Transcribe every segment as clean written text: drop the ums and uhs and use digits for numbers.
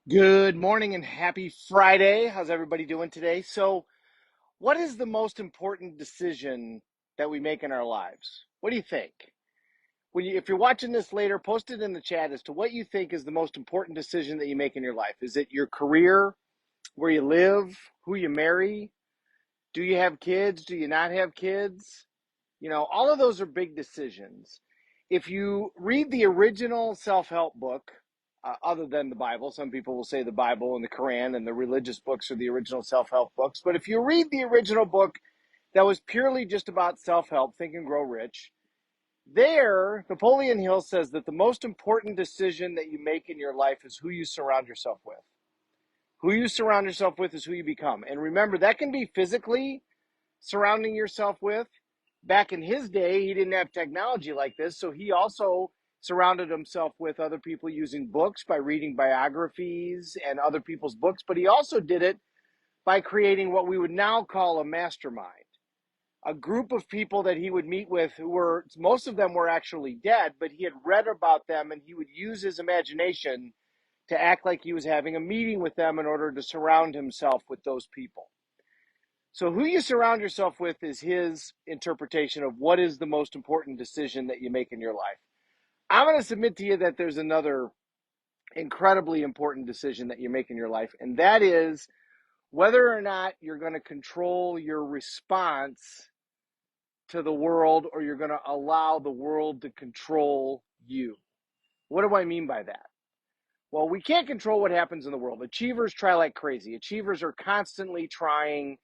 Good morning and happy Friday. How's everybody doing today? So, what is the most important decision that we make in our lives? What do you think? If you're watching this later, post it in the chat as to what you think is the most important decision that you make in your life. Is it your career, where you live, who you marry? Do you have kids? Do you not have kids? All of those are big decisions. If you read the original self-help book, other than the Bible, some people will say the Bible and the Quran and the religious books are the original self-help books. But if you read the original book that was purely just about self-help, Think and Grow Rich, there, Napoleon Hill says that the most important decision that you make in your life is who you surround yourself with. Who you surround yourself with is who you become. And remember, that can be physically surrounding yourself with. Back in his day, he didn't have technology like this, so he also surrounded himself with other people using books by reading biographies and other people's books, but he also did it by creating what we would now call a mastermind, a group of people that he would meet with who were, most of them were actually dead, but he had read about them and he would use his imagination to act like he was having a meeting with them in order to surround himself with those people. So who you surround yourself with is his interpretation of what is the most important decision that you make in your life. I'm going to submit to you that there's another incredibly important decision that you make in your life, and that is whether or not you're going to control your response to the world or you're going to allow the world to control you. What do I mean by that? Well, we can't control what happens in the world. Achievers try like crazy. Achievers are constantly trying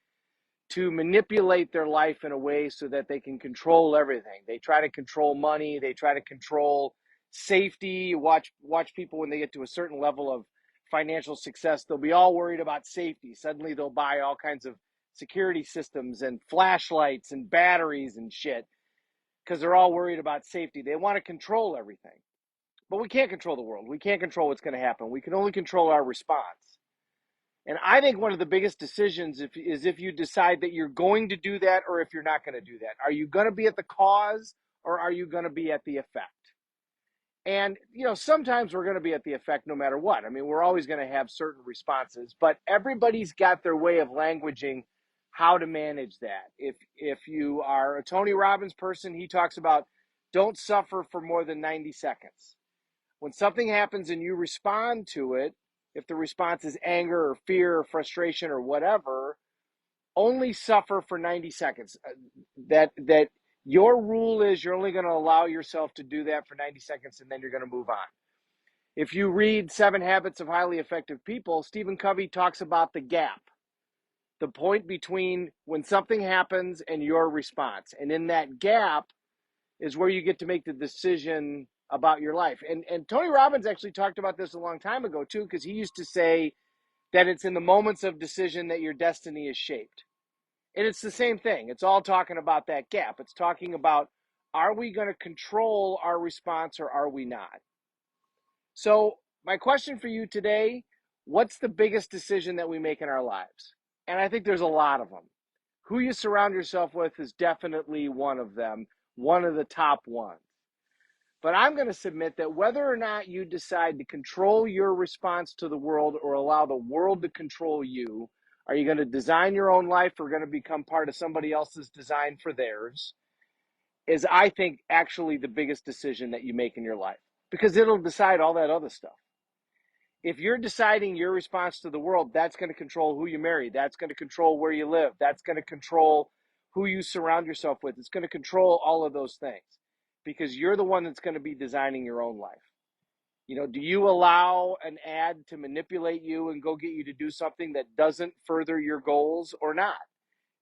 to manipulate their life in a way so that they can control everything. They try to control money. They try to control safety. Watch people when they get to a certain level of financial success. They'll be all worried about safety. Suddenly they'll buy all kinds of security systems and flashlights and batteries and shit because they're all worried about safety. They want to control everything. But we can't control the world. We can't control what's going to happen. We can only control our response. And I think one of the biggest decisions is if you decide that you're going to do that or if you're not going to do that. Are you going to be at the cause or are you going to be at the effect? And, sometimes we're going to be at the effect no matter what. I mean, we're always going to have certain responses, but everybody's got their way of languaging how to manage that. If you are a Tony Robbins person, he talks about don't suffer for more than 90 seconds. When something happens and you respond to it, if the response is anger or fear or frustration or whatever, only suffer for 90 seconds. That your rule is you're only going to allow yourself to do that for 90 seconds and then you're going to move on. If you read 7 Habits of Highly Effective People, Stephen Covey talks about the gap, the point between when something happens and your response. And in that gap is where you get to make the decision about your life. And Tony Robbins actually talked about this a long time ago too, because he used to say that it's in the moments of decision that your destiny is shaped. And it's the same thing. It's all talking about that gap. It's talking about, are we going to control our response or are we not? So my question for you today, what's the biggest decision that we make in our lives? And I think there's a lot of them. Who you surround yourself with is definitely one of them, one of the top ones. But I'm going to submit that whether or not you decide to control your response to the world or allow the world to control you, are you going to design your own life or going to become part of somebody else's design for theirs, is I think actually the biggest decision that you make in your life, because it'll decide all that other stuff. If you're deciding your response to the world, that's going to control who you marry. That's going to control where you live. That's going to control who you surround yourself with. It's going to control all of those things because you're the one that's going to be designing your own life. Do you allow an ad to manipulate you and go get you to do something that doesn't further your goals or not?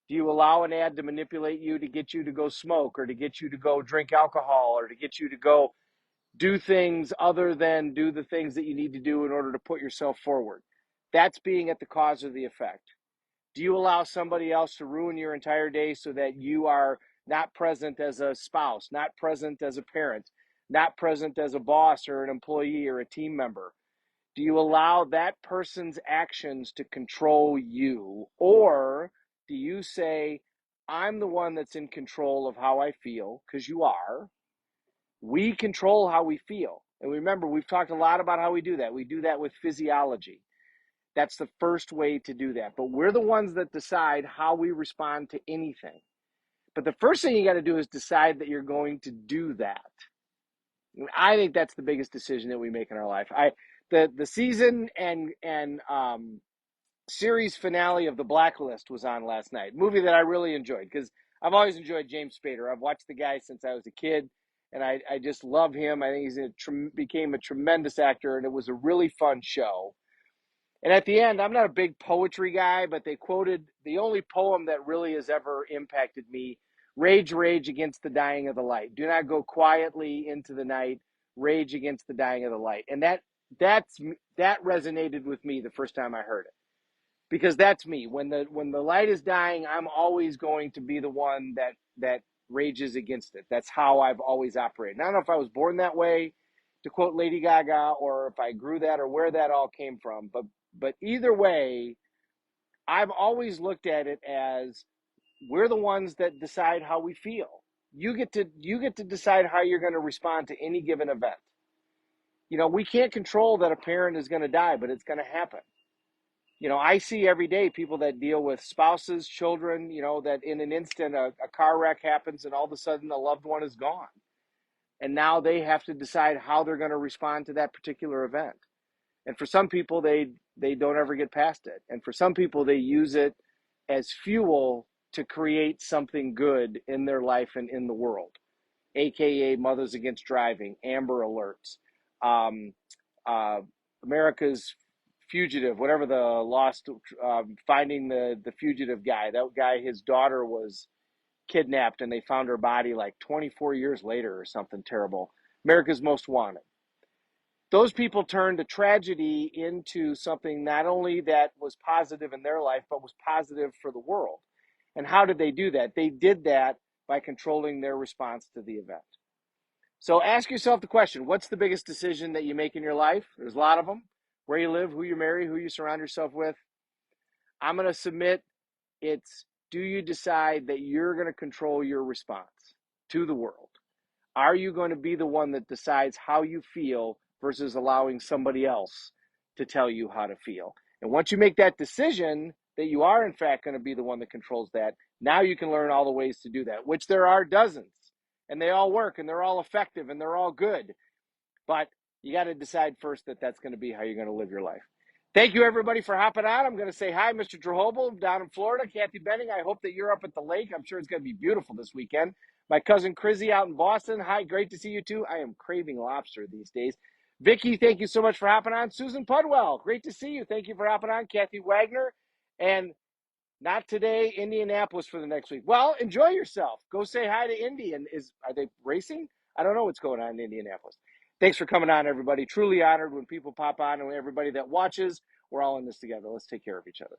Do you allow an ad to manipulate you to get you to go smoke or to get you to go drink alcohol or to get you to go do things other than do the things that you need to do in order to put yourself forward? That's being at the cause or the effect. Do you allow somebody else to ruin your entire day so that you are not present as a spouse, not present as a parent, not present as a boss or an employee or a team member? Do you allow that person's actions to control you? Or do you say, I'm the one that's in control of how I feel, because you are. We control how we feel. And remember, we've talked a lot about how we do that. We do that with physiology. That's the first way to do that. But we're the ones that decide how we respond to anything. But the first thing you got to do is decide that you're going to do that. I think that's the biggest decision that we make in our life. The season and series finale of The Blacklist was on last night. Movie that I really enjoyed because I've always enjoyed James Spader. I've watched the guy since I was a kid, and I just love him. I think became a tremendous actor, and it was a really fun show. And at the end, I'm not a big poetry guy, but they quoted the only poem that really has ever impacted me: "Rage, rage against the dying of the light. Do not go quietly into the night. Rage against the dying of the light." And that resonated with me the first time I heard it, because that's me. When the light is dying, I'm always going to be the one that rages against it. That's how I've always operated. And I don't know if I was born that way, to quote Lady Gaga, or if I grew that, or where that all came from. But either way, I've always looked at it as we're the ones that decide how we feel. You get to decide how you're going to respond to any given event. We can't control that a parent is going to die, but it's going to happen. I see every day people that deal with spouses, children, that in an instant a car wreck happens and all of a sudden a loved one is gone. And now they have to decide how they're going to respond to that particular event. And for some people, they don't ever get past it. And for some people, they use it as fuel to create something good in their life and in the world, AKA Mothers Against Driving, Amber Alerts, uh, America's Fugitive, whatever the lost, finding the fugitive guy. That guy, his daughter was kidnapped and they found her body like 24 years later or something terrible. America's Most Wanted. Those people turned a tragedy into something not only that was positive in their life, but was positive for the world. And how did they do that? They did that by controlling their response to the event. So ask yourself the question, what's the biggest decision that you make in your life? There's a lot of them. Where you live, who you marry, who you surround yourself with. I'm going to submit it's, do you decide that you're going to control your response to the world? Are you going to be the one that decides how you feel versus allowing somebody else to tell you how to feel? And once you make that decision that you are in fact going to be the one that controls that, now you can learn all the ways to do that, which there are dozens, and they all work and they're all effective and they're all good. But you got to decide first that that's going to be how you're going to live your life. Thank you, everybody, for hopping on. I'm going to say hi, Mr. Drehobel down in Florida. Kathy Benning, I hope that you're up at the lake. I'm sure it's going to be beautiful this weekend. My cousin Chrissy out in Boston. Hi, great to see you, too. I am craving lobster these days. Vicky, thank you so much for hopping on. Susan Pudwell, great to see you. Thank you for hopping on. Kathy Wagner. And not today, Indianapolis for the next week. Well, enjoy yourself. Go say hi to Indy. And are they racing? I don't know what's going on in Indianapolis. Thanks for coming on, everybody. Truly honored when people pop on, and everybody that watches. We're all in this together. Let's take care of each other.